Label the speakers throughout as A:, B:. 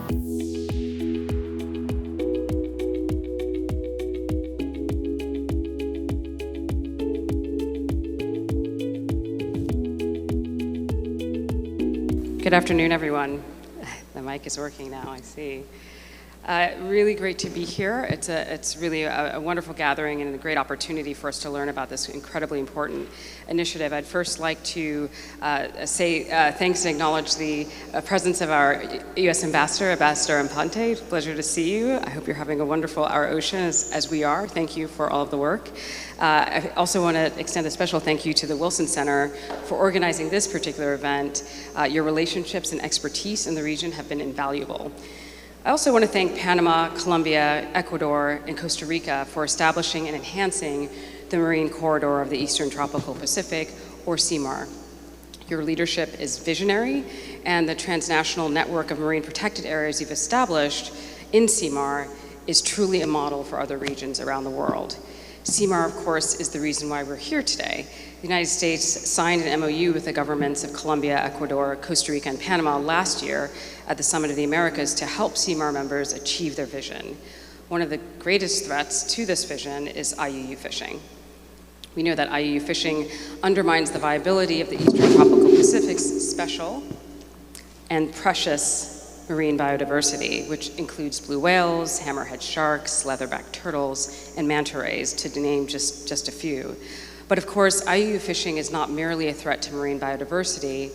A: Good afternoon, everyone. The mic is working now, I see. Really great to be here. It's really a wonderful gathering and a great opportunity for us to learn about this incredibly important initiative. I'd first like to say thanks and acknowledge the presence of our U.S. Ambassador Infante. Pleasure to see you. I hope you're having a wonderful Our Ocean as we are. Thank you for all of the work. I also want to extend a special thank you to the Wilson Center for organizing this particular event. Your relationships and expertise in the region have been invaluable. I also want to thank Panama, Colombia, Ecuador, and Costa Rica for establishing and enhancing the Marine Corridor of the Eastern Tropical Pacific, or CMAR. Your leadership is visionary, and the transnational network of marine protected areas you've established in CMAR is truly a model for other regions around the world. CMAR, of course, is the reason why we're here today. The United States signed an MOU with the governments of Colombia, Ecuador, Costa Rica, and Panama last year at the Summit of the Americas to help CMAR members achieve their vision. One of the greatest threats to this vision is IUU fishing. We know that IUU fishing undermines the viability of the Eastern Tropical Pacific's special and precious marine biodiversity, which includes blue whales, hammerhead sharks, leatherback turtles, and manta rays, to name just a few. But of course, IUU fishing is not merely a threat to marine biodiversity.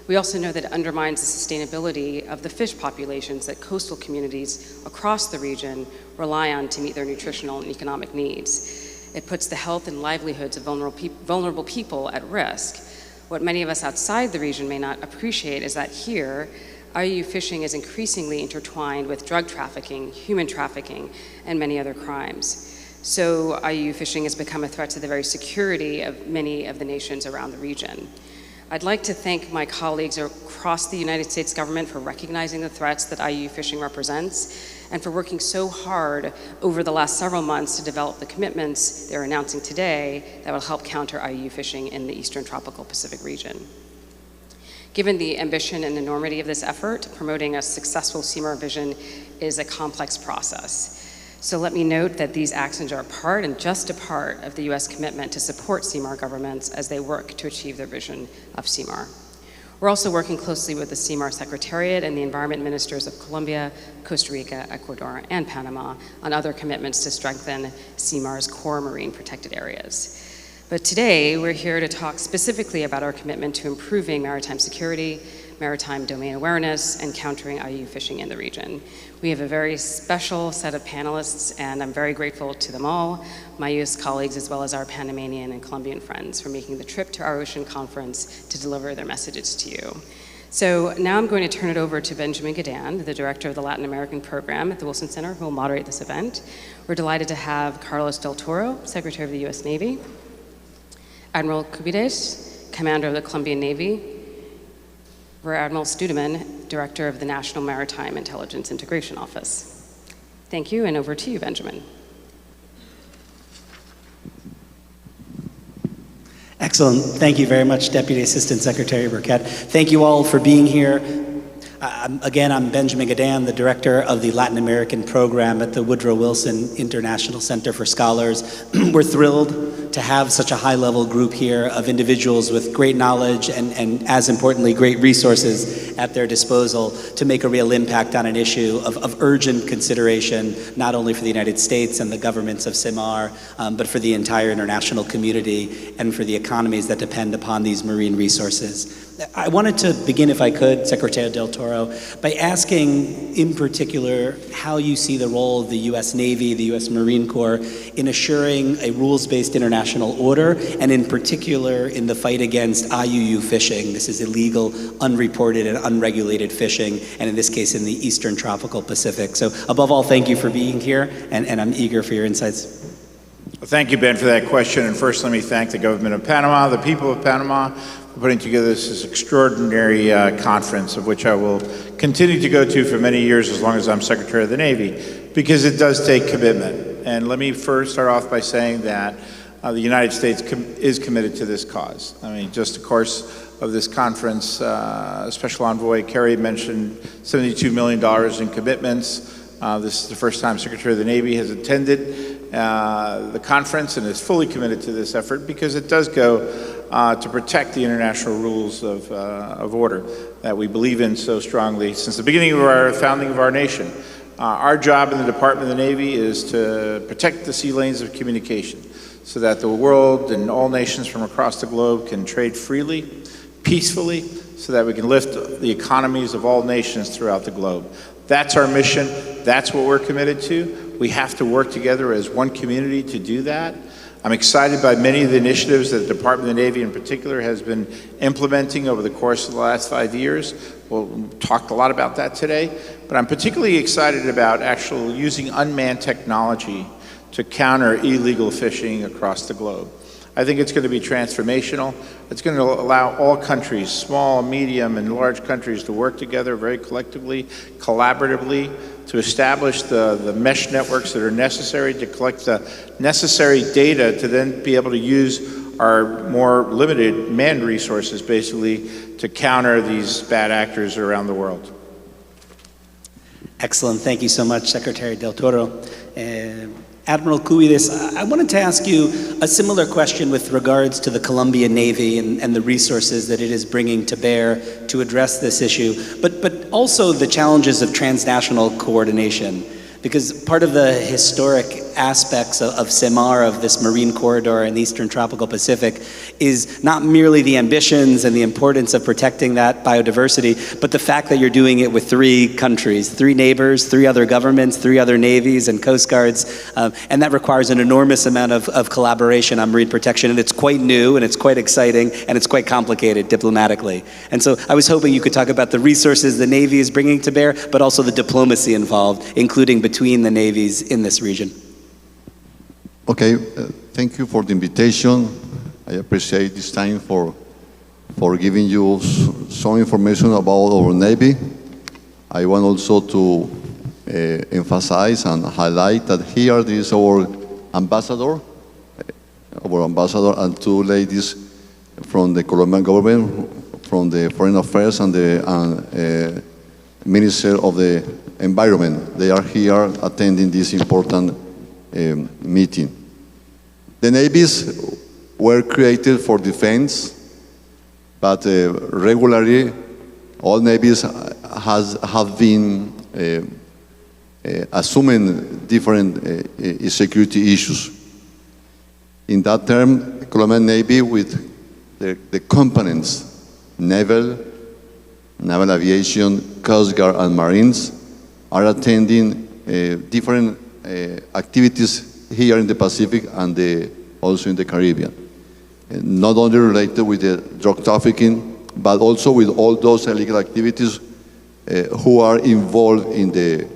A: We also know that it undermines the sustainability of the fish populations that coastal communities across the region rely on to meet their nutritional and economic needs. It puts the health and livelihoods of vulnerable people at risk. What many of us outside the region may not appreciate is that here, IUU fishing is increasingly intertwined with drug trafficking, human trafficking, and many other crimes. So IUU fishing has become a threat to the very security of many of the nations around the region. I'd like to thank my colleagues across the United States government for recognizing the threats that IUU fishing represents and for working so hard over the last several months to develop the commitments they're announcing today that will help counter IUU fishing in the Eastern Tropical Pacific region. Given the ambition and enormity of this effort, promoting a successful CMAR vision is a complex process. So let me note that these actions are a part and just a part of the US commitment to support CMAR governments as they work to achieve their vision of CMAR. We're also working closely with the CMAR Secretariat and the Environment Ministers of Colombia, Costa Rica, Ecuador, and Panama on other commitments to strengthen CMAR's core marine protected areas. But today, we're here to talk specifically about our commitment to improving maritime security, maritime domain awareness, and countering IUU fishing in the region. We have a very special set of panelists, and I'm very grateful to them all, my US colleagues, as well as our Panamanian and Colombian friends for making the trip to our Ocean Conference to deliver their messages to you. So now I'm going to turn it over to Benjamin Gadan, the director of the Latin American program at the Wilson Center, who will moderate this event. We're delighted to have Carlos del Toro, Secretary of the US Navy, Admiral Cubides, Commander of the Colombian Navy, Rear Admiral Studeman, Director of the National Maritime Intelligence Integration Office. Thank you, and over to you, Benjamin.
B: Excellent. Thank you very much, Deputy Assistant Secretary Burkett. Thank you all for being here. Again, I'm Benjamin Gadan, the director of the Latin American program at the Woodrow Wilson International Center for Scholars. We're thrilled to have such a high-level group here of individuals with great knowledge and as importantly, great resources at their disposal to make a real impact on an issue of urgent consideration, not only for the United States and the governments of CMAR, but for the entire international community and for the economies that depend upon these marine resources. I wanted to begin, if I could, Secretary del Toro, by asking in particular how you see the role of the U.S. Navy, the U.S. Marine Corps in assuring a rules-based international order, and in particular in the fight against IUU fishing. This is illegal, unreported, and unregulated fishing, and in this case in the Eastern Tropical Pacific. So above all, thank you for being here, and I'm eager for your insights.
C: Well, thank you, Ben, for that question. And first, let me thank the government of Panama, the people of Panama, for putting together this extraordinary conference, of which I will continue to go to for many years as long as I'm Secretary of the Navy, because it does take commitment. And let me first start off by saying that the United States is committed to this cause. I mean, just of course, of this conference. Special Envoy Kerry mentioned $72 million in commitments. This is the first time Secretary of the Navy has attended the conference and is fully committed to this effort because it does go to protect the international rules of order that we believe in so strongly since the beginning of our founding of our nation. Our job in the Department of the Navy is to protect the sea lanes of communication so that the world and all nations from across the globe can trade freely, peacefully, so that we can lift the economies of all nations throughout the globe. That's our mission. That's what we're committed to. We have to work together as one community to do that. I'm excited by many of the initiatives that the Department of the Navy in particular has been implementing over the course of the last 5 years. We'll talk a lot about that today, but I'm particularly excited about actually using unmanned technology to counter illegal fishing across the globe. I think it's going to be transformational. It's going to allow all countries, small, medium, and large countries, to work together very collectively, collaboratively, to establish the mesh networks that are necessary to collect the necessary data to then be able to use our more limited manned resources, basically, to counter these bad actors around the world.
B: Excellent. Thank you so much, Secretary Del Toro. Admiral Cuides, I wanted to ask you a similar question with regards to the Colombian Navy and the resources that it is bringing to bear to address this issue, but also the challenges of transnational coordination. Because part of the historic aspects of CMAR, of this marine corridor in the Eastern Tropical Pacific, is not merely the ambitions and the importance of protecting that biodiversity, but the fact that you're doing it with 3 countries, 3 neighbors, 3 other governments, 3 other navies and coast guards, and that requires an enormous amount of collaboration on marine protection, and it's quite new, and it's quite exciting, and it's quite complicated diplomatically. And so I was hoping you could talk about the resources the Navy is bringing to bear, but also the diplomacy involved, including between the navies in this region.
D: Okay, thank you for the invitation. I appreciate this time for giving you some information about our Navy. I want also to emphasize and highlight that here there is our ambassador, and 2 ladies from the Colombian government, from the Foreign Affairs and the Minister of the Environment. They are here attending this important meeting. The navies were created for defense, but regularly all navies have been assuming different security issues. In that term, the Colombian Navy with the components, naval aviation, Coast Guard, and Marines, are attending different activities here in the Pacific and also in the Caribbean. Not only related with the drug trafficking, but also with all those illegal activities who are involved in the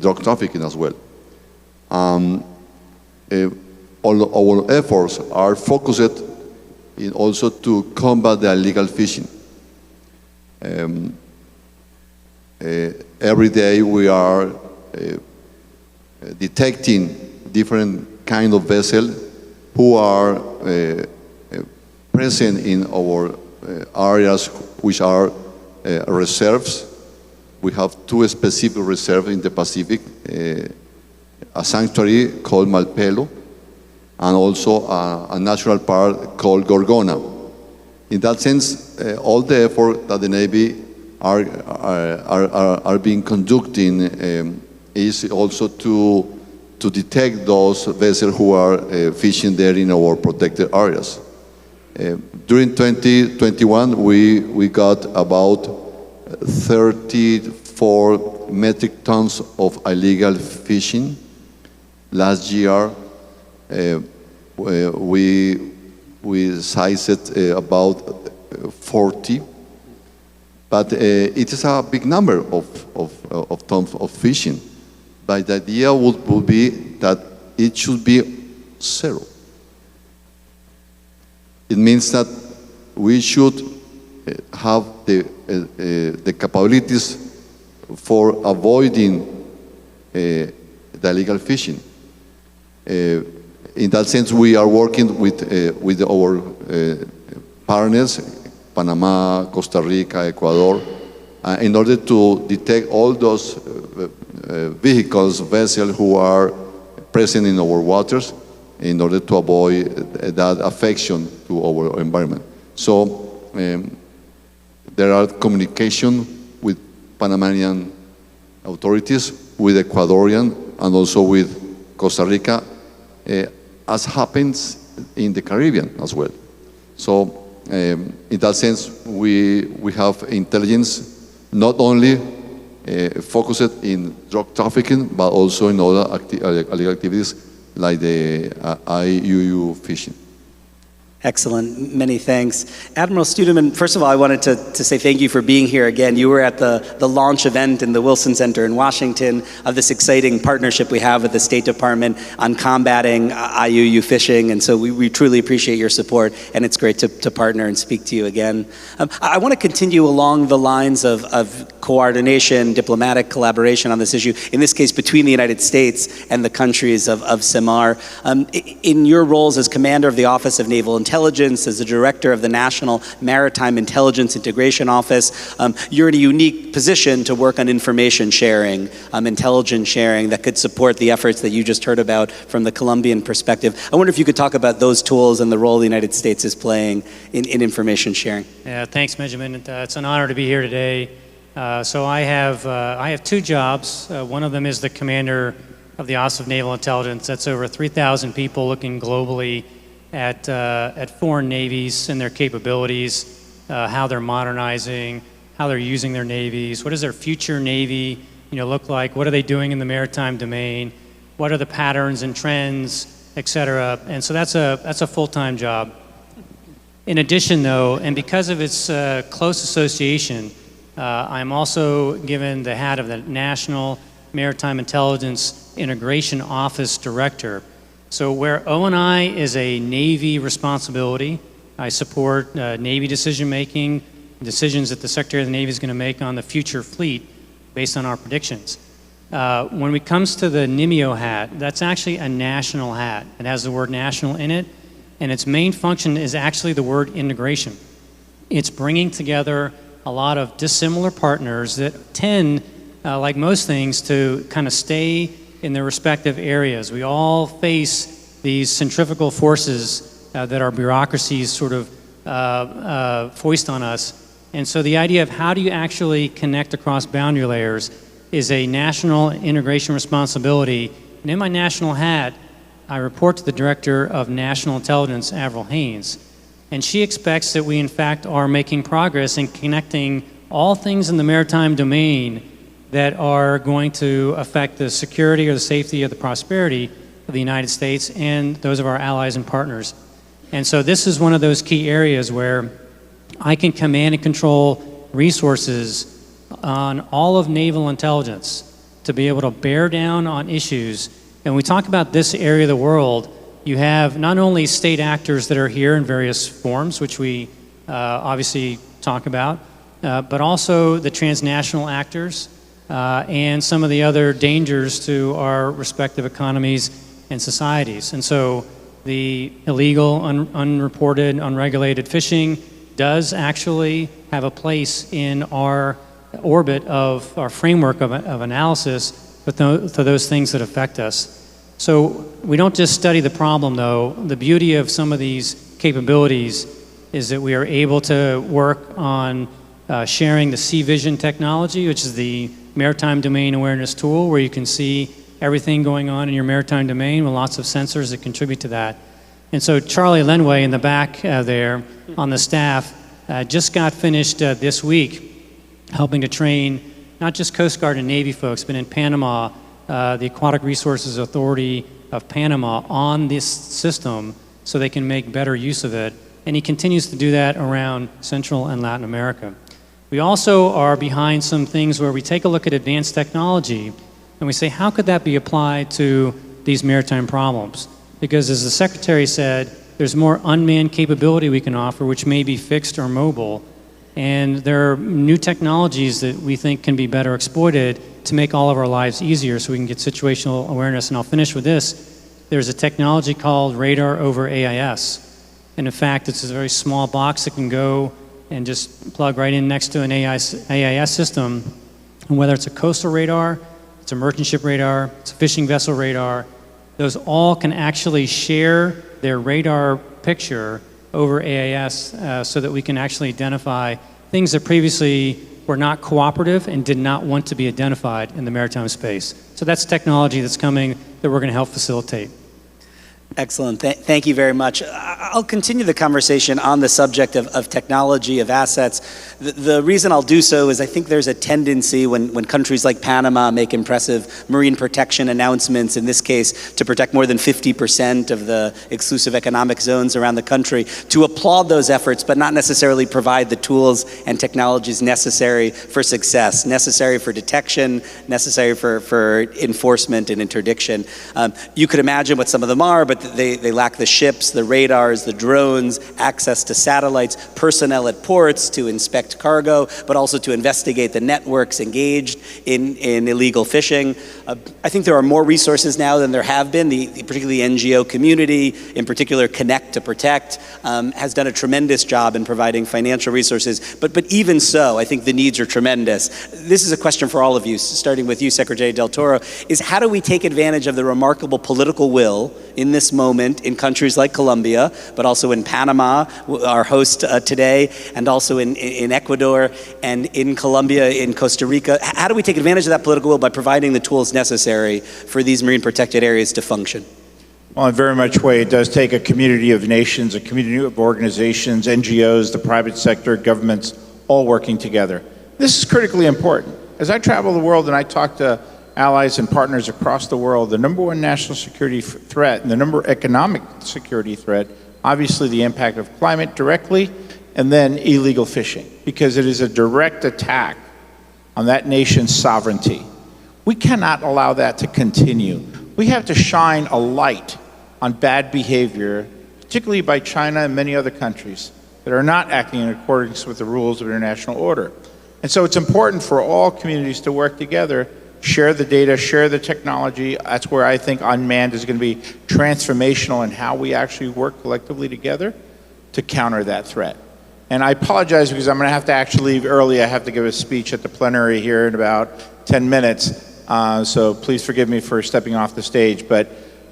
D: drug trafficking as well. All our efforts are focused in also to combat the illegal fishing. Every day we are detecting different kind of vessels who are present in our areas which are reserves. We have 2 specific reserves in the Pacific, a sanctuary called Malpelo and also a natural park called Gorgona. In that sense, all the effort that the Navy are being conducting is also to detect those vessels who are fishing there in our protected areas. During 2021, we got about 34 metric tons of illegal fishing. Last year, we sized about 40. But it is a big number of tons of fishing. But the idea would be that it should be 0. It means that we should have the capabilities for avoiding the illegal fishing. In that sense, we are working with our partners, Panama, Costa Rica, Ecuador, in order to detect all those vehicles, vessels who are present in our waters, in order to avoid that affection to our environment. So there are communication with Panamanian authorities, with Ecuadorian, and also with Costa Rica, as happens in the Caribbean as well. So in that sense, we have intelligence not only focused in drug trafficking, but also in other illegal activities like the IUU fishing.
B: Excellent. Many thanks. Admiral Studeman, first of all, I wanted to say thank you for being here again. You were at the launch event in the Wilson Center in Washington of this exciting partnership we have with the State Department on combating IUU fishing, and so we truly appreciate your support, and it's great to partner and speak to you again. I want to continue along the lines of coordination, diplomatic collaboration on this issue, in this case between the United States and the countries of CMAR. In your roles as Commander of the Office of Naval Intelligence, as the Director of the National Maritime Intelligence Integration Office, you're in a unique position to work on information sharing, intelligence sharing that could support the efforts that you just heard about from the Colombian perspective. I wonder if you could talk about those tools and the role the United States is playing in information sharing.
E: Yeah, thanks, Benjamin. It's an honor to be here today. So I have two jobs. One of them is the Commander of the Office of Naval Intelligence. That's over 3,000 people looking globally at foreign navies and their capabilities, how they're modernizing, how they're using their navies, what does their future navy look like, what are they doing in the maritime domain, what are the patterns and trends, et cetera. And so that's a full-time job. In addition, though, and because of its close association, I'm also given the hat of the National Maritime Intelligence Integration Office Director. So where O&I is a Navy responsibility, I support Navy decision-making, decisions that the Secretary of the Navy is going to make on the future fleet based on our predictions. When it comes to the NIMEO hat, that's actually a national hat. It has the word national in it, and its main function is actually the word integration. It's bringing together a lot of dissimilar partners that tend, like most things, to kind of stay in their respective areas. We all face these centrifugal forces that our bureaucracies sort of foist on us. And so the idea of how do you actually connect across boundary layers is a national integration responsibility. And in my national hat, I report to the Director of National Intelligence, Avril Haines. And she expects that we, in fact, are making progress in connecting all things in the maritime domain that are going to affect the security or the safety or the prosperity of the United States and those of our allies and partners. And so this is one of those key areas where I can command and control resources on all of naval intelligence to be able to bear down on issues. And when we talk about this area of the world, you have not only state actors that are here in various forms, which we obviously talk about, but also the transnational actors and some of the other dangers to our respective economies and societies. And so the illegal, unreported, unregulated fishing does actually have a place in our orbit of our framework of analysis for those things that affect us. So we don't just study the problem, though. The beauty of some of these capabilities is that we are able to work on sharing the Sea Vision technology, which is the maritime domain awareness tool, where you can see everything going on in your maritime domain with lots of sensors that contribute to that. And so Charlie Lenway in the back there on the staff just got finished this week helping to train not just Coast Guard and Navy folks, but in Panama, the Aquatic Resources Authority of Panama on this system so they can make better use of it. And he continues to do that around Central and Latin America. We also are behind some things where we take a look at advanced technology and we say, how could that be applied to these maritime problems? Because as the Secretary said, there's more unmanned capability we can offer, which may be fixed or mobile. And there are new technologies that we think can be better exploited to make all of our lives easier so we can get situational awareness. And I'll finish with this. There's a technology called radar over AIS. And in fact, it's a very small box that can go and just plug right in next to an AIS system, and whether it's a coastal radar, it's a merchant ship radar, it's a fishing vessel radar, those all can actually share their radar picture over AIS so that we can actually identify things that previously were not cooperative and did not want to be identified in the maritime space. So that's technology that's coming that we're going to help facilitate.
B: Excellent. Thank you very much. I'll continue the conversation on the subject of technology, of assets. The reason I'll do so is I think there's a tendency when countries like Panama make impressive marine protection announcements, in this case to protect more than 50% of the exclusive economic zones around the country, to applaud those efforts but not necessarily provide the tools and technologies necessary for success, necessary for detection, necessary for enforcement and interdiction. You could imagine what some of them are, but they lack the ships, the radars, the drones, access to satellites, personnel at ports to inspect cargo, but also to investigate the networks engaged in illegal fishing. I think there are more resources now than there have been. Particularly the NGO community, in particular Connect to Protect, has done a tremendous job in providing financial resources. But even so, I think the needs are tremendous. This is a question for all of you, starting with you, Secretary Del Toro, is how do we take advantage of the remarkable political will in this moment in countries like Colombia, but also in Panama, our host today, and also in Ecuador, and in Colombia, in Costa Rica. How do we take advantage of that political will by providing the tools necessary for these marine protected areas to function?
C: Well, in very much way, it does take a community of nations, a community of organizations, NGOs, the private sector, governments, all working together. This is critically important. As I travel the world and I talk to allies and partners across the world, the number one national security threat and the number economic security threat, obviously the impact of climate directly, and then illegal fishing, because it is a direct attack on that nation's sovereignty. We cannot allow that to continue. We have to shine a light on bad behavior, particularly by China and many other countries that are not acting in accordance with the rules of international order. And so it's important for all communities to work together, share the data, share the technology. That's where I think unmanned is going to be transformational in how we actually work collectively together to counter that threat. And I apologize because I'm going to have to actually leave early. I have to give a speech at the plenary here in about 10 minutes. So please forgive me for stepping off the stage. But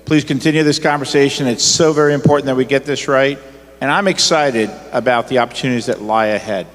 C: please continue this conversation. It's so very important that we get this right. And I'm excited about the opportunities that lie ahead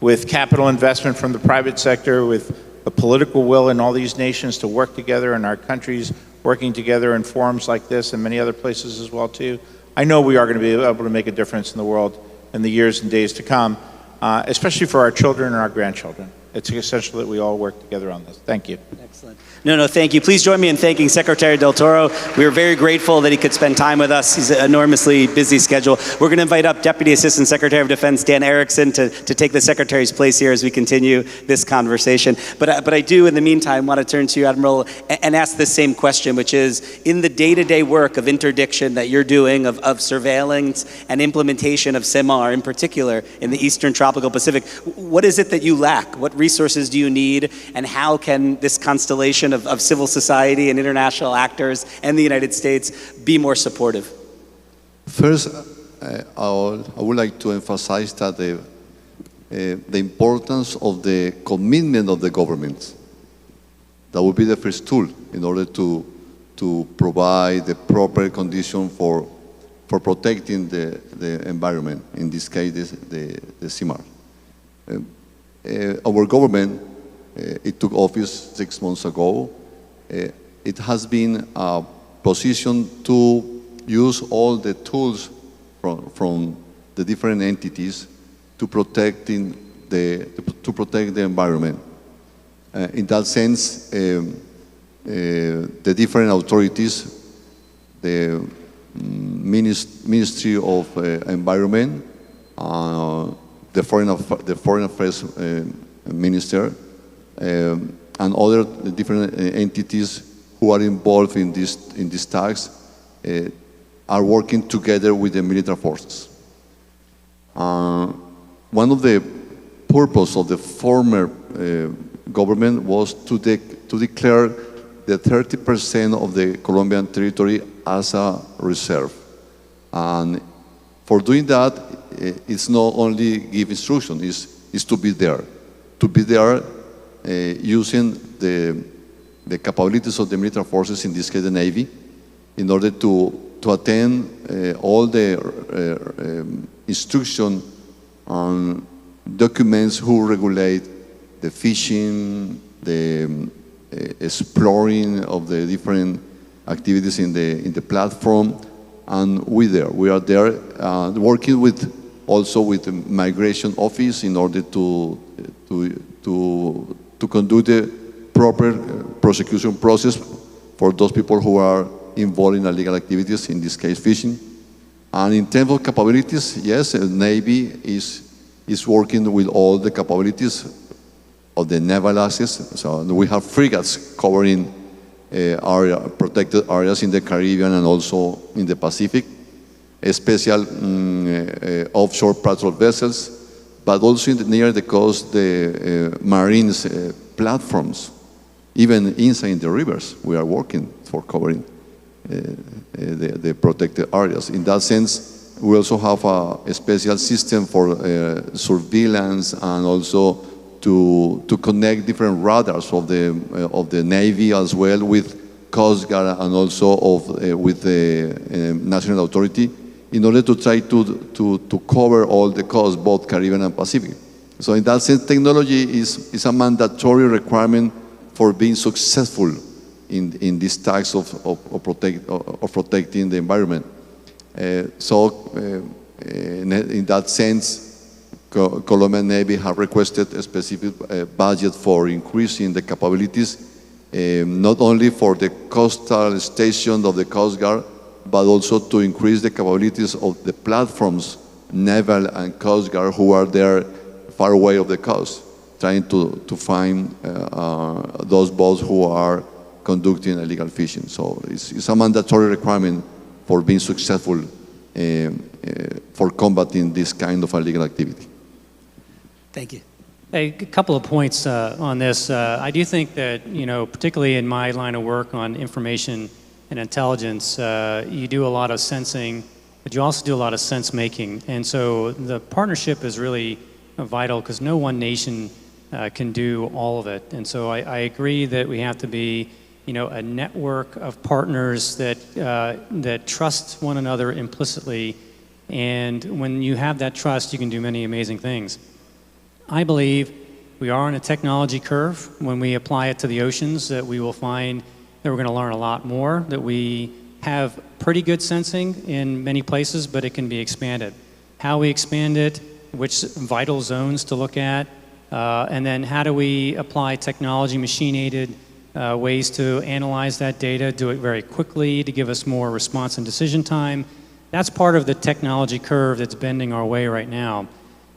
C: with capital investment from the private sector, with the political will in all these nations to work together, and our countries working together in forums like this and many other places as well too. I know we are going to be able to make a difference in the world in the years and days to come, especially for our children and our grandchildren. It's essential that we all work together on this. Thank you.
B: Excellent. No, thank you. Please join me in thanking Secretary Del Toro. We are very grateful that he could spend time with us. He's an enormously busy schedule. We're going to invite up Deputy Assistant Secretary of Defense Dan Erickson to take the Secretary's place here as we continue this conversation. But I do, in the meantime, want to turn to you, Admiral, and ask the same question, which is, in the day-to-day work of interdiction that you're doing, of surveillance and implementation of CMAR, in particular in the Eastern Tropical Pacific, what is it that you lack? What resources do you need, and how can this constellation of civil society and international actors and the United States be more supportive?
D: First, I would like to emphasize that the importance of the commitment of the government. That would be the first tool in order to provide the proper condition for protecting the environment, in this case the CMAR. Our government, it took office 6 months ago. It has been positioned to use all the tools from the different entities to protect the environment. In that sense, the different authorities, the Ministry of Environment, the Foreign Affairs Minister, and other different entities who are involved in these tasks are working together with the military forces. One of the purposes of the former government was to declare the 30% of the Colombian territory as a reserve. And For doing that, it's not only give instruction, it's to be there. To be there using the capabilities of the military forces, in this case the Navy, in order to attend all the instruction on documents who regulate the fishing, the exploring of the different activities in the platform, and we are there working also with the migration office in order to conduct the proper prosecution process for those people who are involved in illegal activities, in this case fishing. And in terms of capabilities, yes, the Navy is working with all the capabilities of the naval assets. So we have frigates covering protected areas in the Caribbean and also in the Pacific, special offshore patrol vessels, but also near the coast, the marines platforms, even inside the rivers. We are working for covering the protected areas. In that sense, we also have a special system for surveillance and also to connect different radars of the Navy as well with Coast Guard and also with the National Authority in order to try to cover all the coasts, both Caribbean and Pacific. So in that sense, technology is a mandatory requirement for being successful in these tasks of protecting the environment. In that sense, Colombian Navy have requested a specific budget for increasing the capabilities, not only for the coastal station of the Coast Guard, but also to increase the capabilities of the platforms, naval and Coast Guard, who are there far away of the coast, trying to find those boats who are conducting illegal fishing. So it's a mandatory requirement for being successful for combating this kind of illegal activity.
B: Thank you.
E: A couple of points on this. I do think that, particularly in my line of work on information and intelligence, you do a lot of sensing, but you also do a lot of sense making. And so the partnership is really vital because no one nation can do all of it. And so I agree that we have to be, a network of partners that trust one another implicitly. And when you have that trust, you can do many amazing things. I believe we are on a technology curve. When we apply it to the oceans, that we will find that we're going to learn a lot more, that we have pretty good sensing in many places, but it can be expanded. How we expand it, which vital zones to look at, and then how do we apply technology, machine-aided ways to analyze that data, do it very quickly to give us more response and decision time. That's part of the technology curve that's bending our way right now.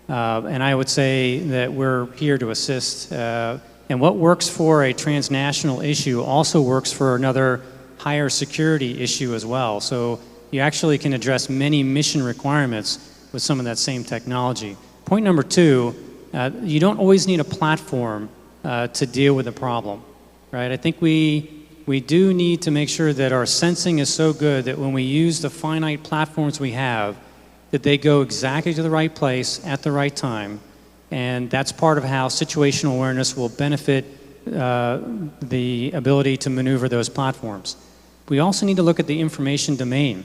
E: And I would say that we're here to assist. And what works for a transnational issue also works for another higher security issue as well. So you actually can address many mission requirements with some of that same technology. Point number two, you don't always need a platform to deal with a problem, right? I think we do need to make sure that our sensing is so good that when we use the finite platforms we have, that they go exactly to the right place at the right time. And that's part of how situational awareness will benefit the ability to maneuver those platforms. We also need to look at the information domain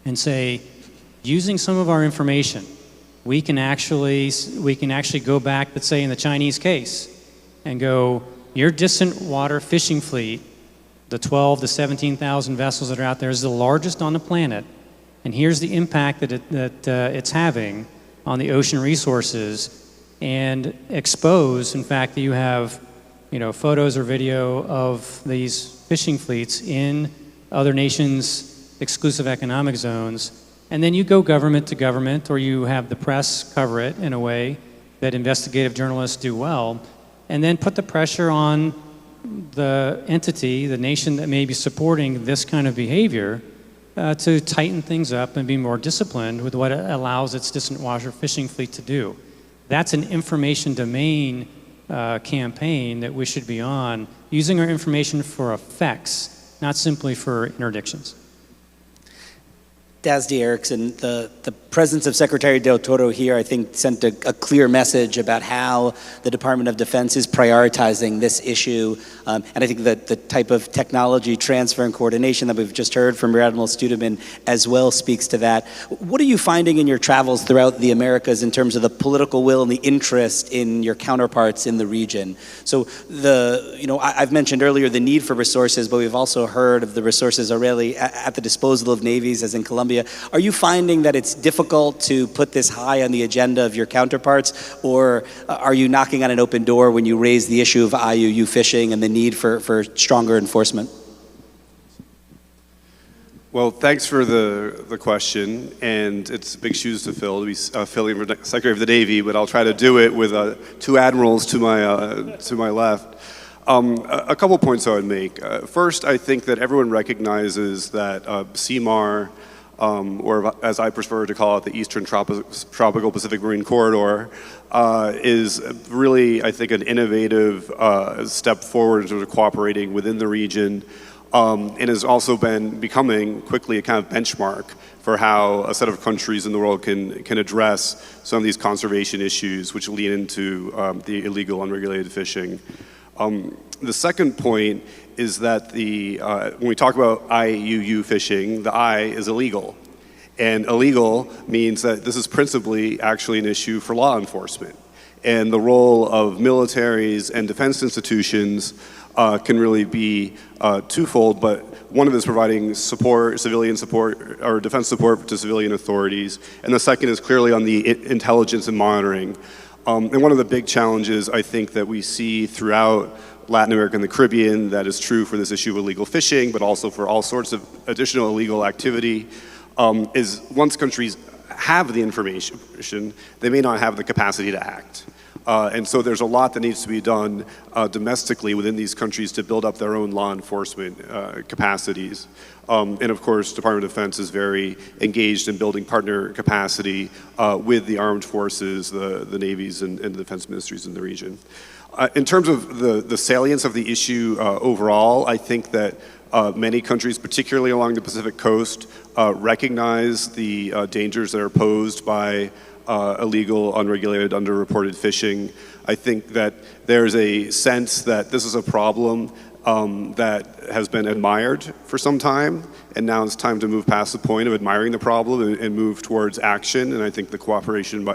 E: and say, using some of our information, we can actually go back, let's say in the Chinese case, and go, your distant water fishing fleet, the 12 to 17,000 vessels that are out there, is the largest on the planet. And here's the impact that it's having on the ocean resources, and expose, in fact, that you have, photos or video of these fishing fleets in other nations' exclusive economic zones, and then you go government to government, or you have the press cover it in a way that investigative journalists do well, and then put the pressure on the entity, the nation that may be supporting this kind of behavior, to tighten things up and be more disciplined with what it allows its distant water fishing fleet to do. That's an information domain campaign that we should be on, using our information for effects, not simply for interdictions.
B: Dasdi Erickson, the presence of Secretary Del Toro here, I think, sent a clear message about how the Department of Defense is prioritizing this issue. And I think that the type of technology transfer and coordination that we've just heard from Rear Admiral Studeman as well speaks to that. What are you finding in your travels throughout the Americas in terms of the political will and the interest in your counterparts in the region? So I've mentioned earlier the need for resources, but we've also heard of the resources already at the disposal of navies, as in Colombia. Are you finding that it's difficult to put this high on the agenda of your counterparts, or are you knocking on an open door when you raise the issue of IUU fishing and the need for stronger enforcement?
F: Well, thanks for the question, and it's big shoes to fill, to be filling for Secretary of the Navy, but I'll try to do it with two admirals to my left. A couple points I would make. First, I think that everyone recognizes that CMAR, or as I prefer to call it, the Eastern Tropical Pacific Marine Corridor, is really, I think, an innovative step forward in terms of cooperating within the region, and has also been becoming quickly a kind of benchmark for how a set of countries in the world can address some of these conservation issues which lead into the illegal, unregulated fishing. The second point is that when we talk about IUU fishing, the I is illegal. And illegal means that this is principally actually an issue for law enforcement. And the role of militaries and defense institutions can really be twofold, but one of it is providing support, civilian support, or defense support to civilian authorities, and the second is clearly on the intelligence and monitoring. And one of the big challenges I think that we see throughout Latin America and the Caribbean that is true for this issue of illegal fishing, but also for all sorts of additional illegal activity, is once countries have the information, they may not have the capacity to act. And so there's a lot that needs to be done domestically within these countries to build up their own law enforcement capacities. And of course, Department of Defense is very engaged in building partner capacity with the armed forces, the navies, and the defense ministries in the region. In terms of the salience of the issue overall, I think that many countries, particularly along the Pacific coast, recognize the dangers that are posed by illegal, unregulated, underreported fishing. I think that there's a sense that this is a problem that has been admired for some time, and now it's time to move past the point of admiring the problem and move towards action. And I think the cooperation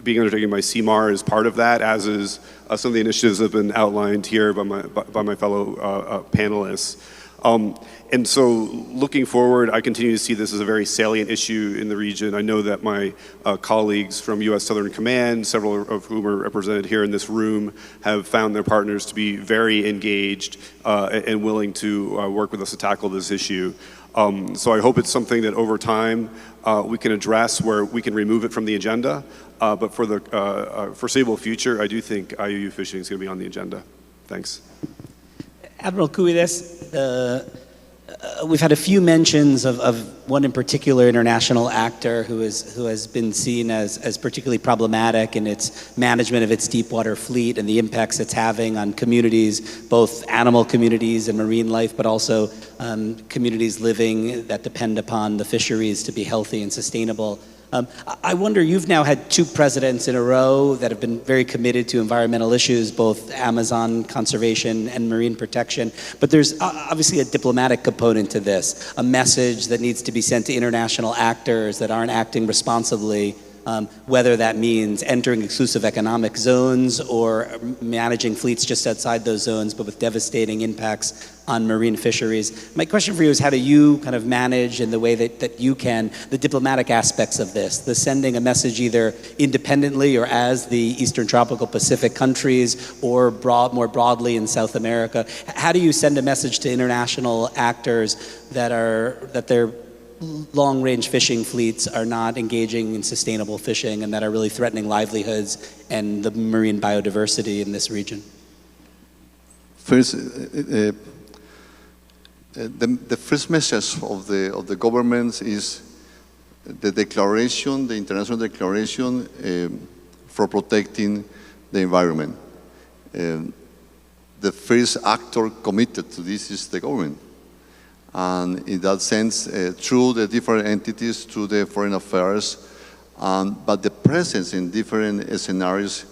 F: being undertaken by CMAR is part of that, as is some of the initiatives that have been outlined here by my fellow panelists. And so looking forward, I continue to see this as a very salient issue in the region. I know that my colleagues from U.S. Southern Command, several of whom are represented here in this room, have found their partners to be very engaged and willing to work with us to tackle this issue. So I hope it's something that over time we can address, where we can remove it from the agenda. But for the foreseeable future, I do think IUU fishing is going to be on the agenda. Thanks.
B: Admiral Cuides, we've had a few mentions of one in particular international actor who has been seen as particularly problematic in its management of its deep water fleet and the impacts it's having on communities, both animal communities and marine life, but also communities living that depend upon the fisheries to be healthy and sustainable. I wonder, you've now had two presidents in a row that have been very committed to environmental issues, both Amazon conservation and marine protection, but there's obviously a diplomatic component to this, a message that needs to be sent to international actors that aren't acting responsibly, whether that means entering exclusive economic zones or managing fleets just outside those zones, but with devastating impacts on marine fisheries. My question for you is, how do you kind of manage in the way that you can the diplomatic aspects of this, the sending a message either independently or as the Eastern Tropical Pacific countries or more broadly in South America? How do you send a message to international actors that their long-range fishing fleets are not engaging in sustainable fishing and that are really threatening livelihoods and the marine biodiversity in this region?
D: First, the first message of the governments is the declaration, the international declaration for protecting the environment. The first actor committed to this is the government. And in that sense, through the different entities, through the foreign affairs, but the presence in different scenarios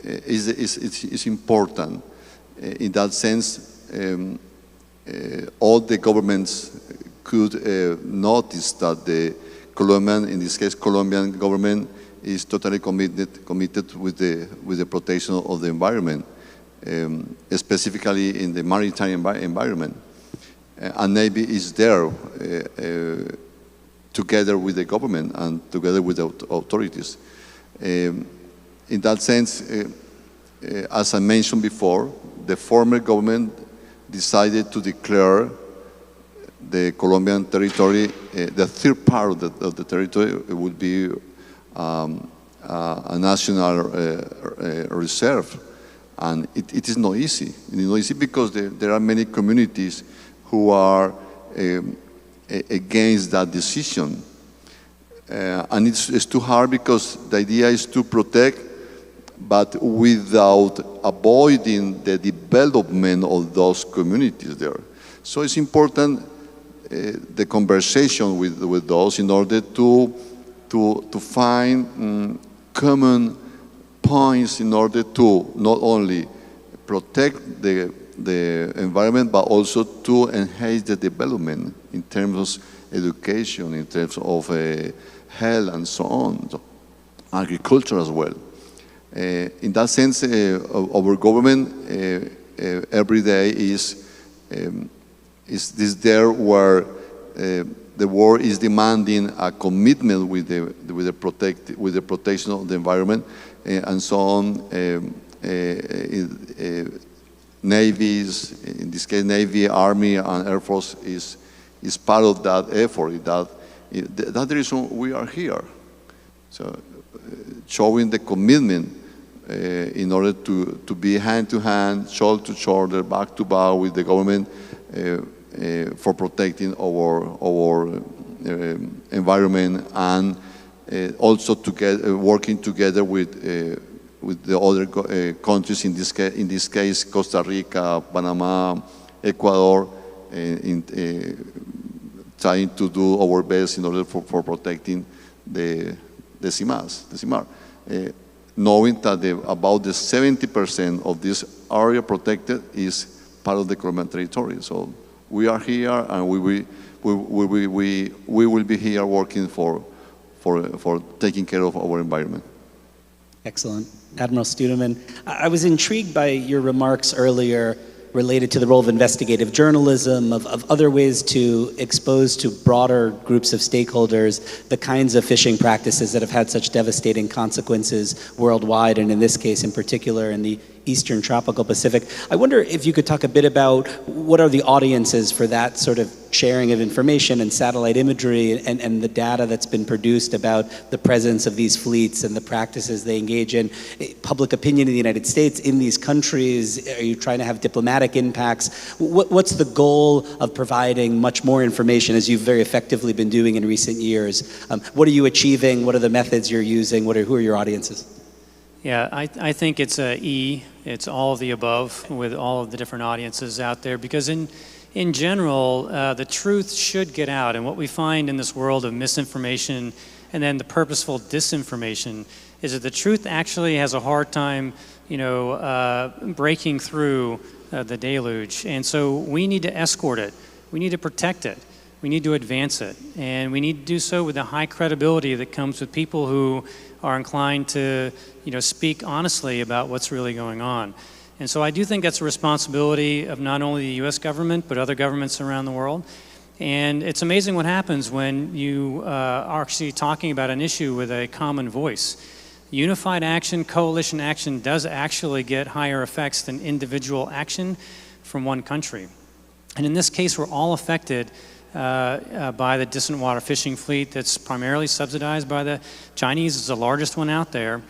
D: is important. In that sense, all the governments could notice that the Colombian, in this case, Colombian government is totally committed with the protection of the environment, specifically in the maritime environment. And Navy is there together with the government and together with the authorities. In that sense, as I mentioned before, the former government decided to declare the Colombian territory, the third part of the territory would be a national reserve. And it is not easy. It is not easy because there are many communities who are against that decision. And it's too hard because the idea is to protect, but without avoiding the development of those communities there. So it's important the conversation with those in order to find common points in order to not only protect the environment, but also to enhance the development in terms of education, in terms of health and so on, so agriculture as well. In that sense, our government every day is there where the world is demanding a commitment with the protection of the environment and so on. Navies, in this case, Navy, Army, and Air Force is part of that effort. That's the reason we are here. So, showing the commitment in order to be hand to hand, shoulder to shoulder, back to back with the government for protecting our environment and also working together with the other countries, in this case, Costa Rica, Panama, Ecuador, trying to do our best in order for protecting the CMAR. Knowing that about the 70% of this area protected is part of the Colombian territory. So we are here, and we will be here working for taking care of our environment.
B: Excellent. Admiral Studeman, I was intrigued by your remarks earlier related to the role of investigative journalism, of other ways to expose to broader groups of stakeholders the kinds of fishing practices that have had such devastating consequences worldwide, and in this case in particular in the Eastern Tropical Pacific. I wonder if you could talk a bit about what are the audiences for that sort of sharing of information and satellite imagery and the data that's been produced about the presence of these fleets and the practices they engage in. Public opinion in the United States, in these countries, are you trying to have diplomatic impacts? What's the goal of providing much more information, as you've very effectively been doing in recent years? What are you achieving? What are the methods you're using? Who are your audiences?
E: Yeah, I think it's it's all of the above with all of the different audiences out there, because in general, the truth should get out. And what we find in this world of misinformation and then the purposeful disinformation is that the truth actually has a hard time, breaking through the deluge. And so we need to escort it. We need to protect it. We need to advance it. And we need to do so with the high credibility that comes with people who are inclined to, speak honestly about what's really going on. And so I do think that's a responsibility of not only the U.S. government, but other governments around the world. And it's amazing what happens when you are actually talking about an issue with a common voice. Unified action, coalition action does actually get higher effects than individual action from one country. And in this case, we're all affected by the distant water fishing fleet that's primarily subsidized by the Chinese. It's the largest one out there.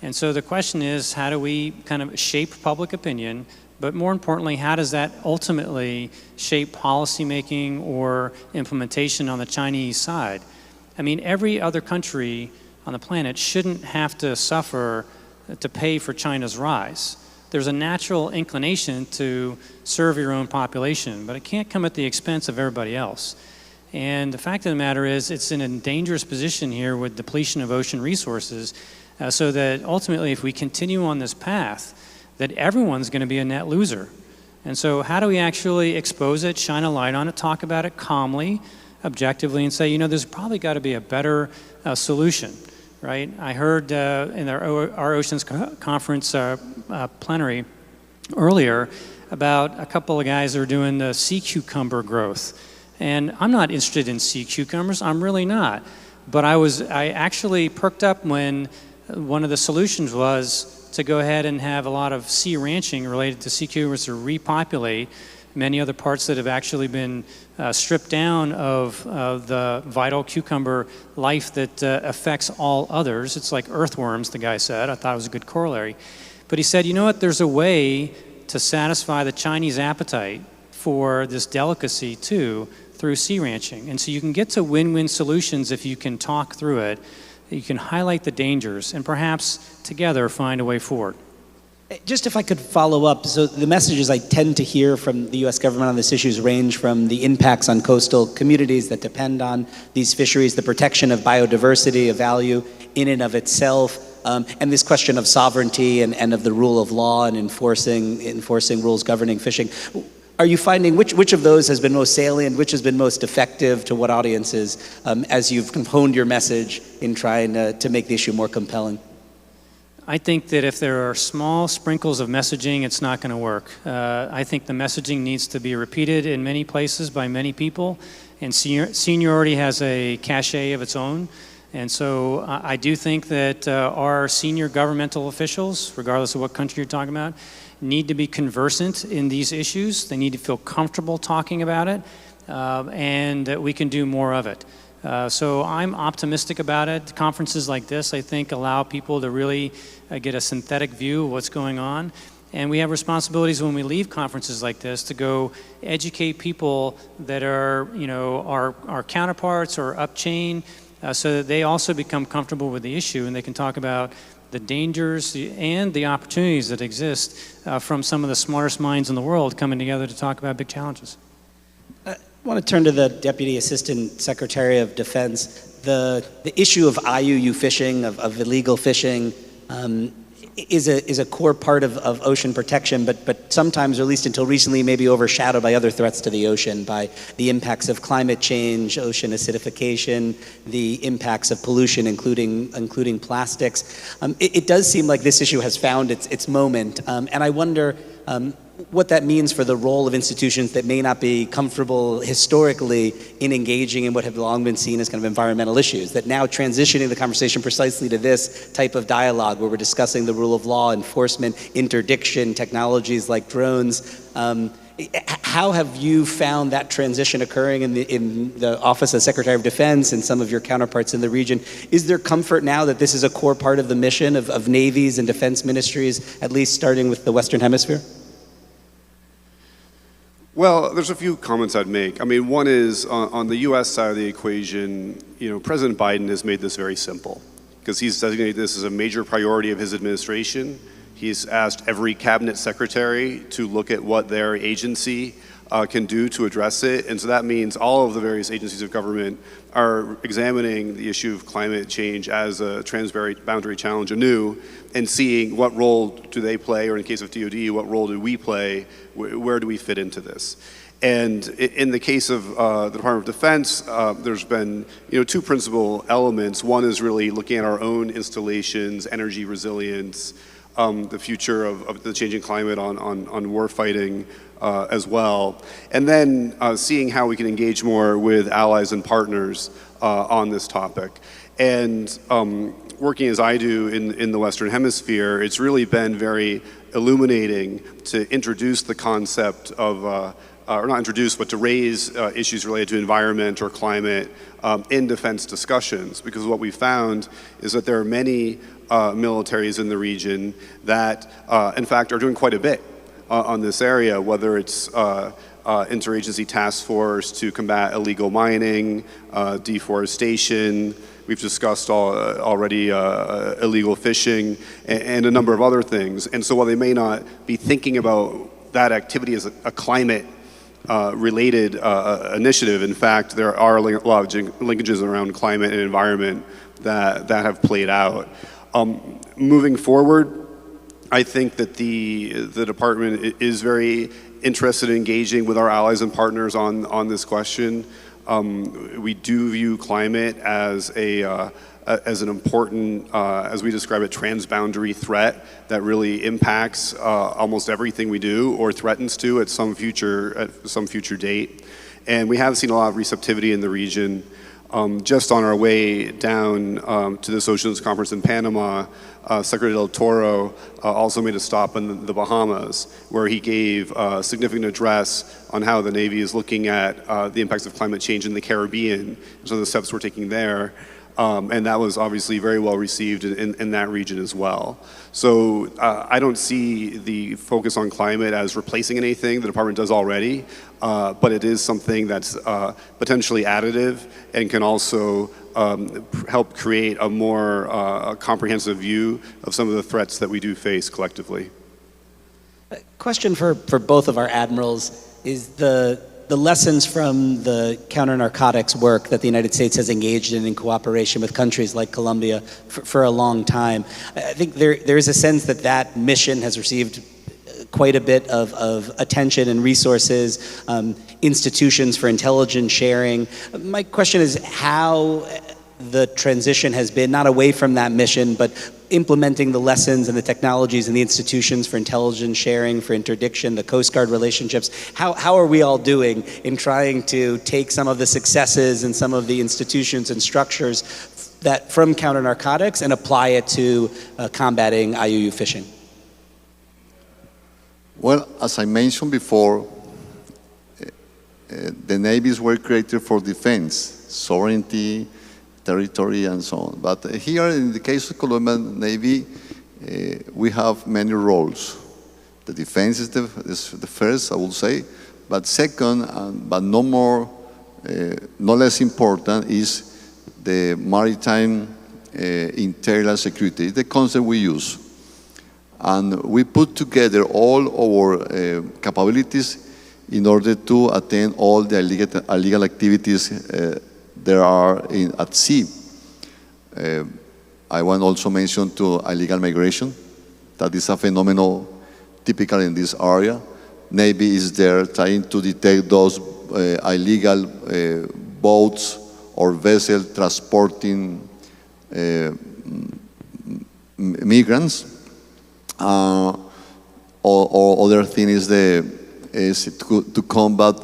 E: And so the question is, how do we kind of shape public opinion, but more importantly, how does that ultimately shape policymaking or implementation on the Chinese side? I mean, every other country on the planet shouldn't have to suffer to pay for China's rise. there's a natural inclination to serve your own population, but it can't come at the expense of everybody else. And the fact of the matter is, it's in a dangerous position here with depletion of ocean resources, so that ultimately, if we continue on this path, that everyone's going to be a net loser. And so how do we actually expose it, shine a light on it, talk about it calmly, objectively, and say, you know, there's probably got to be a better solution, right? I heard in our Oceans Conference plenary earlier about a couple of guys that are doing the sea cucumber growth. And I'm not interested in sea cucumbers, I'm really not. But I actually perked up when one of the solutions was to go ahead and have a lot of sea ranching related to sea cucumbers to repopulate many other parts that have actually been stripped down of the vital cucumber life that affects all others. It's like earthworms, the guy said. I thought it was a good corollary. But he said, you know what, there's a way to satisfy the Chinese appetite for this delicacy too, through sea ranching. And so you can get to win-win solutions if you can talk through it. You can highlight the dangers and perhaps together find a way forward.
B: Just if I could follow up, so the messages I tend to hear from the U.S. government on this issue range from the impacts on coastal communities that depend on these fisheries, the protection of biodiversity, a value in and of itself, and this question of sovereignty and of the rule of law and enforcing rules governing fishing. Are you finding which of those has been most salient, which has been most effective to what audiences as you've honed your message in trying to make the issue more compelling?
E: I think that if there are small sprinkles of messaging, it's not going to work. I think the messaging needs to be repeated in many places by many people, and seniority has a cachet of its own. And so I do think that our senior governmental officials, regardless of what country you're talking about, need to be conversant in these issues. They need to feel comfortable talking about it, and that we can do more of it. So I'm optimistic about it. Conferences like this, I think, allow people to really get a synthetic view of what's going on. And we have responsibilities when we leave conferences like this to go educate people that are, you know, our counterparts or upchain, so that they also become comfortable with the issue and they can talk about the dangers and the opportunities that exist from some of the smartest minds in the world coming together to talk about big challenges.
B: I want to turn to the Deputy Assistant Secretary of Defense. The issue of IUU fishing, of illegal fishing, is a core part of ocean protection, but sometimes, or at least until recently, maybe overshadowed by other threats to the ocean, by the impacts of climate change, ocean acidification, the impacts of pollution, including plastics. It does seem like this issue has found its moment, and I wonder what that means for the role of institutions that may not be comfortable historically in engaging in what have long been seen as kind of environmental issues, that now transitioning the conversation precisely to this type of dialogue where we're discussing the rule of law, enforcement, interdiction, technologies like drones. How have you found that transition occurring in the Office of Secretary of Defense and some of your counterparts in the region? Is there comfort now that this is a core part of the mission of navies and defense ministries, at least starting with the Western Hemisphere?
F: Well, there's a few comments I'd make. I mean, one is on the U.S. side of the equation, you know, President Biden has made this very simple because he's designated this as a major priority of his administration. He's asked every cabinet secretary to look at what their agency can do to address it. And so that means all of the various agencies of government are examining the issue of climate change as a transboundary challenge anew and seeing what role do they play, or in the case of DOD, what role do we play, where do we fit into this? And in the case of the Department of Defense, there's been two principal elements. One is really looking at our own installations, energy resilience, the future of the changing climate on war fighting as well. And then seeing how we can engage more with allies and partners on this topic. And working as I do in the Western Hemisphere, it's really been very illuminating to introduce the concept of, or not introduce, but to raise issues related to environment or climate in defense discussions. Because what we found is that there are many militaries in the region that, in fact, are doing quite a bit on this area, whether it's interagency task force to combat illegal mining, deforestation, We've discussed already illegal fishing and a number of other things. And so while they may not be thinking about that activity as a climate related initiative, in fact, there are a lot of linkages around climate and environment that have played out. Moving forward, I think that the department is very interested in engaging with our allies and partners on this question. We do view climate as an important, as we describe it, transboundary threat that really impacts almost everything we do or threatens to at some future date. And we have seen a lot of receptivity in the region. Just on our way down to this Oceans Conference in Panama, Secretary del Toro also made a stop in the Bahamas, where he gave a significant address on how the Navy is looking at the impacts of climate change in the Caribbean, and so the steps we're taking there. And that was obviously very well received in that region as well. So I don't see the focus on climate as replacing anything the department does already, but it is something that's potentially additive and can also help create a more comprehensive view of some of the threats that we do face collectively.
B: Question for both of our admirals is the lessons from the counter-narcotics work that the United States has engaged in cooperation with countries like Colombia for a long time. I think there is a sense that mission has received quite a bit of attention and resources, institutions for intelligence sharing. My question is how the transition has been, not away from that mission, but implementing the lessons and the technologies and the institutions for intelligence sharing, for interdiction, the Coast Guard relationships. How are we all doing in trying to take some of the successes and some of the institutions and structures that from counter-narcotics and apply it to combating IUU fishing?
D: Well, as I mentioned before, the navies were created for defense, sovereignty, territory, and so on. But here, in the case of Colombian Navy, we have many roles. The defense is the first, I would say. But second, but no less important, is the maritime interior security. It's the concept we use. And we put together all our capabilities in order to attain all the illegal activities there are at sea. I want also mention to illegal migration. That is a phenomenon typical in this area. Navy is there trying to detect those illegal boats or vessels transporting migrants. Or other thing is to combat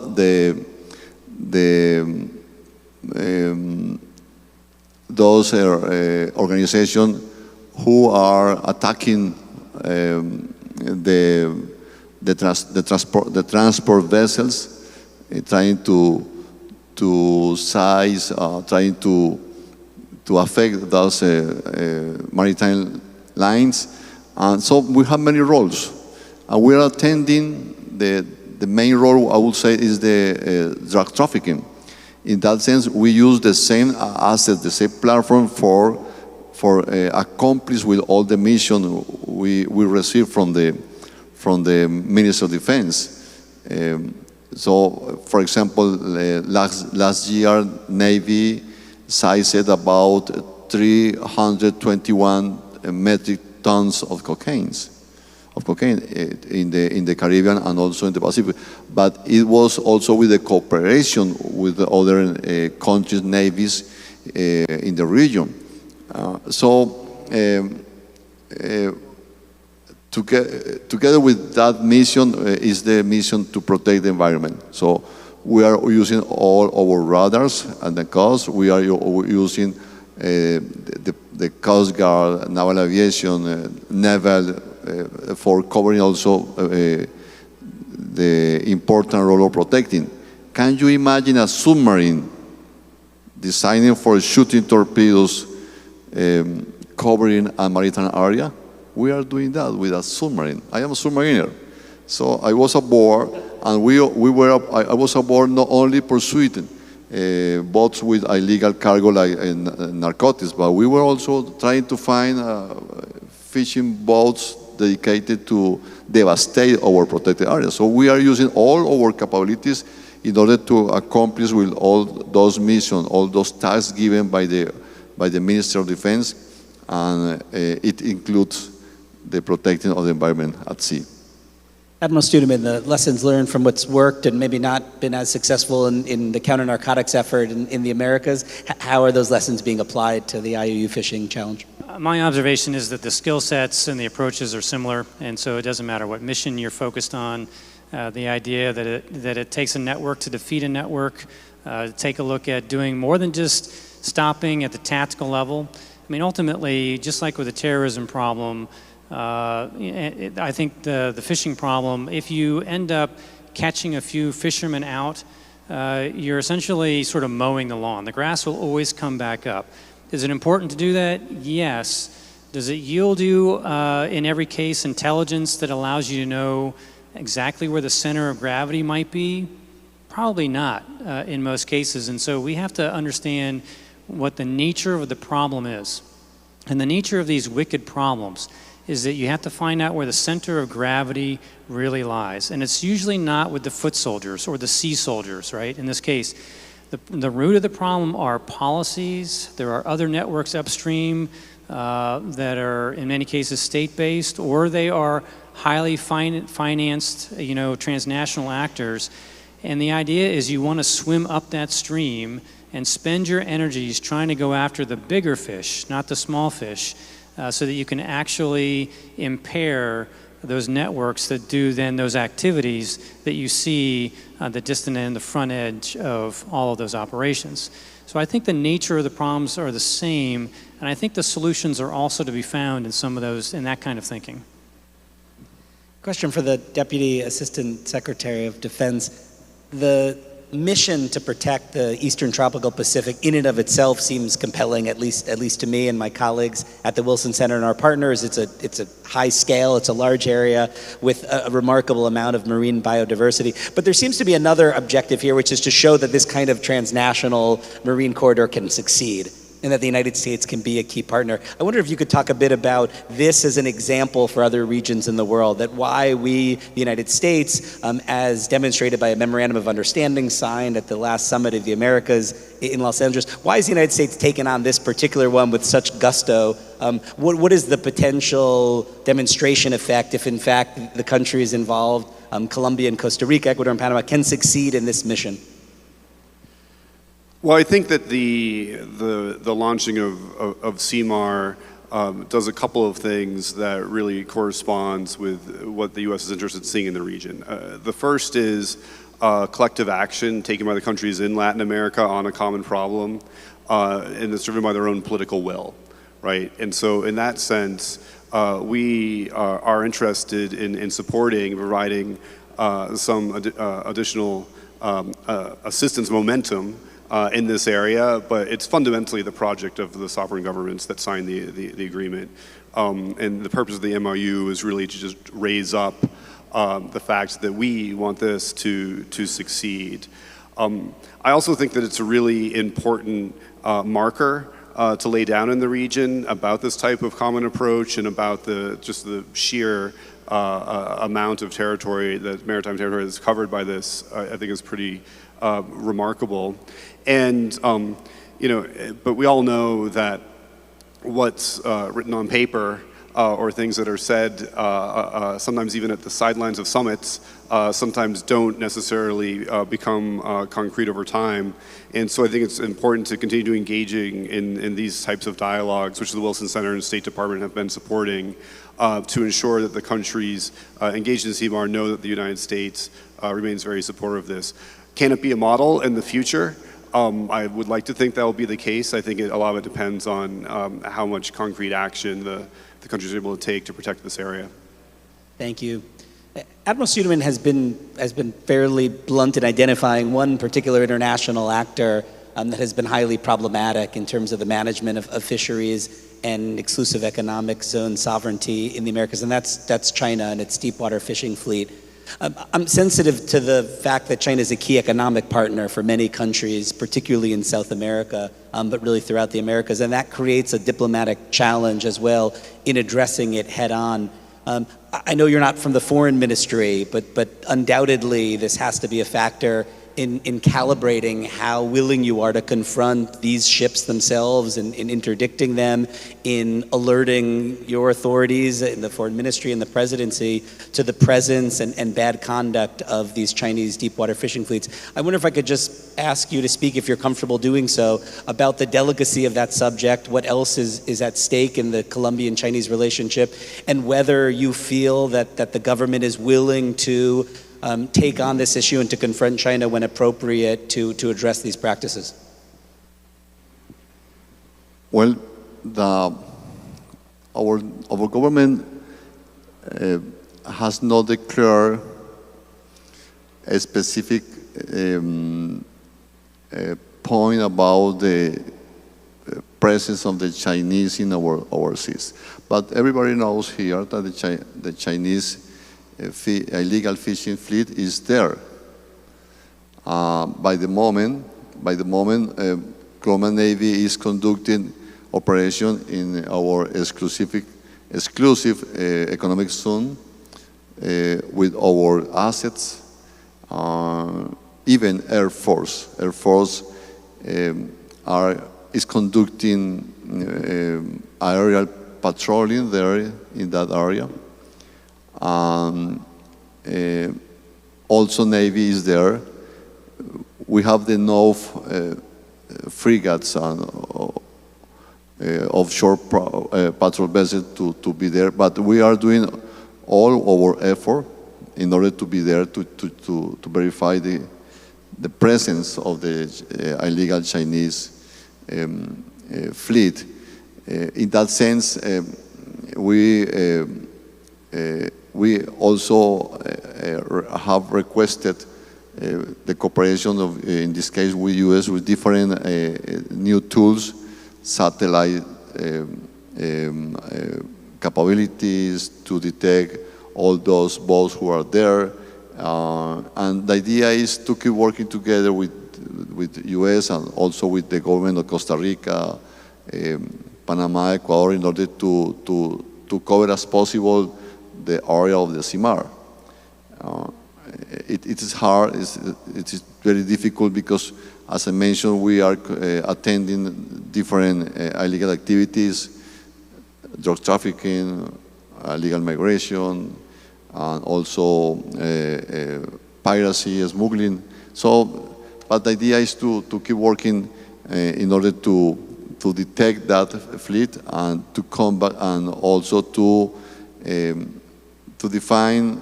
D: those organizations who are attacking the transport vessels, trying to size, trying to affect those maritime lines. And so we have many roles, and we are attending the main role, I would say, is the drug trafficking. In that sense, we use the same assets, the same platform for accomplish with all the mission we receive from the Ministry of Defense. So, for example, last year, Navy sized about 321 metric tons of cocaine in the Caribbean and also in the Pacific. But it was also with the cooperation with the other countries' navies in the region. Together with that mission is the mission to protect the environment. So we are using all our radars and the coast. We are using the Coast Guard, naval aviation, naval, for covering also the important role of protecting. Can you imagine a submarine designing for shooting torpedoes covering a maritime area? We are doing that with a submarine. I am a submariner. So I was aboard, and I was aboard not only pursuing boats with illegal cargo like narcotics, but we were also trying to find fishing boats dedicated to devastate our protected areas. So we are using all our capabilities in order to accomplish with all those missions, all those tasks given by the Ministry of Defense, and it includes the protecting of the environment at sea.
B: Admiral Studeman, the lessons learned from what's worked and maybe not been as successful in the counter-narcotics effort in the Americas, how are those lessons being applied to the IUU fishing challenge?
E: My observation is that the skill sets and the approaches are similar, and so it doesn't matter what mission you're focused on. The idea that it takes a network to defeat a network, take a look at doing more than just stopping at the tactical level. I mean, ultimately, just like with the terrorism problem, I think the fishing problem, if you end up catching a few fishermen out, you're essentially sort of mowing the lawn. The grass will always come back up. Is it important to do that? Yes. Does it yield you, in every case, intelligence that allows you to know exactly where the center of gravity might be? Probably not in most cases. And so we have to understand what the nature of the problem is. And the nature of these wicked problems is that you have to find out where the center of gravity really lies. And it's usually not with the foot soldiers or the sea soldiers, right? In this case, the root of the problem are policies. There are other networks upstream that are in many cases state-based, or they are highly financed, transnational actors. And the idea is you want to swim up that stream and spend your energies trying to go after the bigger fish, not the small fish, so that you can actually impair those networks that do then those activities that you see the distant end, the front edge of all of those operations. So I think the nature of the problems are the same, and I think the solutions are also to be found in some of those, in that kind of thinking.
B: Question for the Deputy Assistant Secretary of Defense. The mission to protect the Eastern Tropical Pacific in and of itself seems compelling, at least to me and my colleagues at the Wilson Center and our partners. It's a high scale, it's a large area with a remarkable amount of marine biodiversity. But there seems to be another objective here, which is to show that this kind of transnational marine corridor can succeed, and that the United States can be a key partner. I wonder if you could talk a bit about this as an example for other regions in the world, that why we, the United States, as demonstrated by a memorandum of understanding signed at the last summit of the Americas in Los Angeles, why is the United States taking on this particular one with such gusto? What is the potential demonstration effect if in fact the countries involved, Colombia and Costa Rica, Ecuador and Panama, can succeed in this mission?
F: Well, I think that the launching of CMAR does a couple of things that really corresponds with what the U.S. is interested in seeing in the region. The first is collective action taken by the countries in Latin America on a common problem, and it's driven by their own political will, right? And so in that sense, we are interested in supporting, providing some additional assistance momentum in this area, but it's fundamentally the project of the sovereign governments that signed the agreement. And the purpose of the MOU is really to just raise up the fact that we want this to succeed. I also think that it's a really important marker to lay down in the region about this type of common approach and about just the sheer amount of territory, that maritime territory that's covered by this. I think is pretty remarkable. And, but we all know that what's written on paper or things that are said, sometimes even at the sidelines of summits, sometimes don't necessarily become concrete over time. And so I think it's important to continue engaging in these types of dialogues, which the Wilson Center and State Department have been supporting, to ensure that the countries engaged in CMAR know that the United States remains very supportive of this. Can it be a model in the future? I would like to think that will be the case. I think a lot of it depends on how much concrete action the countries are able to take to protect this area.
B: Thank you. Admiral Studeman has been fairly blunt in identifying one particular international actor that has been highly problematic in terms of the management of fisheries and exclusive economic zone sovereignty in the Americas, and that's China and its deep water fishing fleet. I'm sensitive to the fact that China is a key economic partner for many countries, particularly in South America, but really throughout the Americas, and that creates a diplomatic challenge as well in addressing it head on. I know you're not from the foreign ministry, but undoubtedly this has to be a factor in calibrating how willing you are to confront these ships themselves and in interdicting them, in alerting your authorities in the foreign ministry and the presidency to the presence and bad conduct of these Chinese deep water fishing fleets. I wonder if I could just ask you to speak, if you're comfortable doing so, about the delicacy of that subject, what else is at stake in the Colombian-Chinese relationship, and whether you feel that the government is willing to take on this issue and to confront China when appropriate to address these practices?
D: Well, our government has not declared a specific point about the presence of the Chinese in our seas. But everybody knows here that the Chinese illegal fishing fleet is there. By the moment, Colombian Navy is conducting operation in our exclusive economic zone with our assets. Even Air Force is conducting aerial patrolling there in that area. Also Navy is there. We have enough frigates and offshore patrol vessels to be there, but we are doing all our effort in order to be there to verify the presence of the illegal Chinese fleet. In that sense, we also have requested the cooperation of, in this case, with U.S. with different new tools, satellite capabilities to detect all those boats who are there. And the idea is to keep working together with U.S. and also with the government of Costa Rica, Panama, Ecuador, in order to cover as possible the area of the CMAR. It is hard, it is very difficult because, as I mentioned, we are attending different illegal activities, drug trafficking, illegal migration, and also piracy, smuggling. So, but the idea is to keep working in order to detect that fleet and to combat, and also to define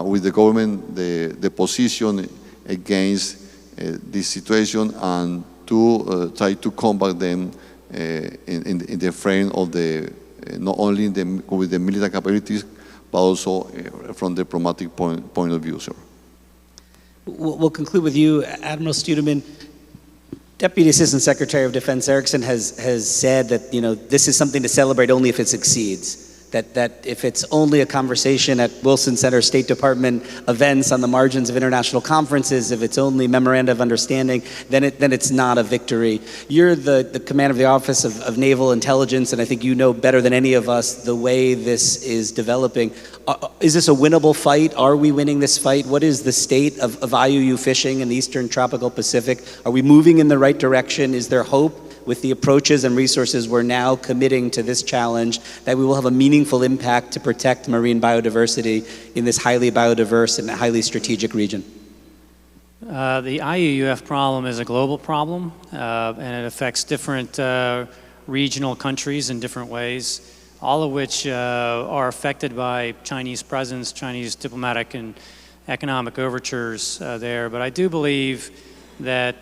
D: with the government the position against this situation, and to try to combat them in the frame of the not only with the military capabilities, but also from the diplomatic point of view, sir.
B: We'll conclude with you, Admiral Studeman. Deputy Assistant Secretary of Defense Erickson has said that this is something to celebrate only if it succeeds. That if it's only a conversation at Wilson Center State Department events on the margins of international conferences, if it's only memoranda of understanding, then it's not a victory. You're the commander of the Office of Naval Intelligence, and I think you know better than any of us the way this is developing. Is this a winnable fight? Are we winning this fight? What is the state of IUU fishing in the Eastern Tropical Pacific? Are we moving in the right direction? Is there hope with the approaches and resources we're now committing to this challenge that we will have a meaningful impact to protect marine biodiversity in this highly biodiverse and highly strategic region?
E: The IUUF problem is a global problem, and it affects different regional countries in different ways, all of which are affected by Chinese presence, Chinese diplomatic and economic overtures there. But I do believe that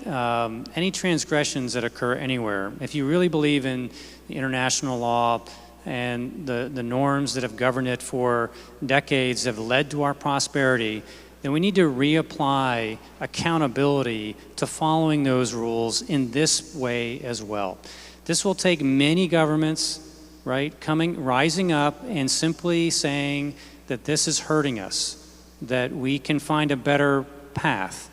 E: any transgressions that occur anywhere, if you really believe in the international law and the norms that have governed it for decades, have led to our prosperity, then we need to reapply accountability to following those rules in this way as well. This will take many governments, right, rising up and simply saying that this is hurting us. that we can find a better path.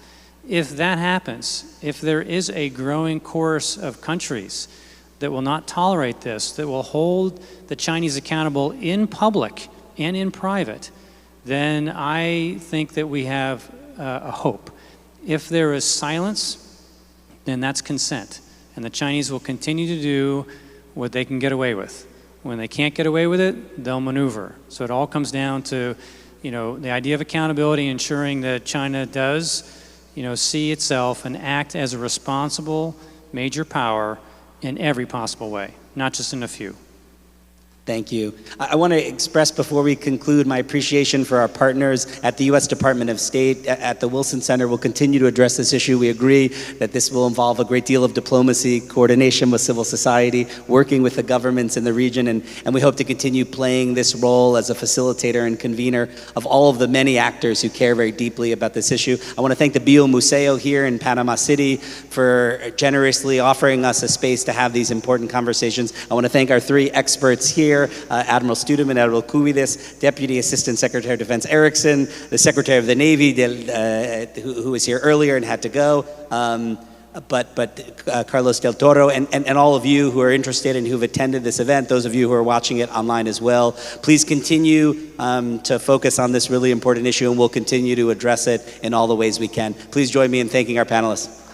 E: If that happens, if there is a growing chorus of countries that will not tolerate this, that will hold the Chinese accountable in public and in private, then I think that we have a hope. If there is silence, then that's consent. And the Chinese will continue to do what they can get away with. When they can't get away with it, they'll maneuver. So it all comes down to, the idea of accountability, ensuring that China does, see itself and act as a responsible major power in every possible way, not just in a few.
B: Thank you. I want to express before we conclude my appreciation for our partners at the U.S. Department of State, at the Wilson Center. We'll continue to address this issue. We agree that this will involve a great deal of diplomacy, coordination with civil society, working with the governments in the region, and we hope to continue playing this role as a facilitator and convener of all of the many actors who care very deeply about this issue. I want to thank the Bio Museo here in Panama City for generously offering us a space to have these important conversations. I want to thank our three experts here, Admiral Studeman, Admiral Cubides, Deputy Assistant Secretary of Defense Erickson, the Secretary of the Navy, who was here earlier and had to go, but Carlos Del Toro, and all of you who are interested and who've attended this event, those of you who are watching it online as well. Please continue to focus on this really important issue, and we'll continue to address it in all the ways we can. Please join me in thanking our panelists.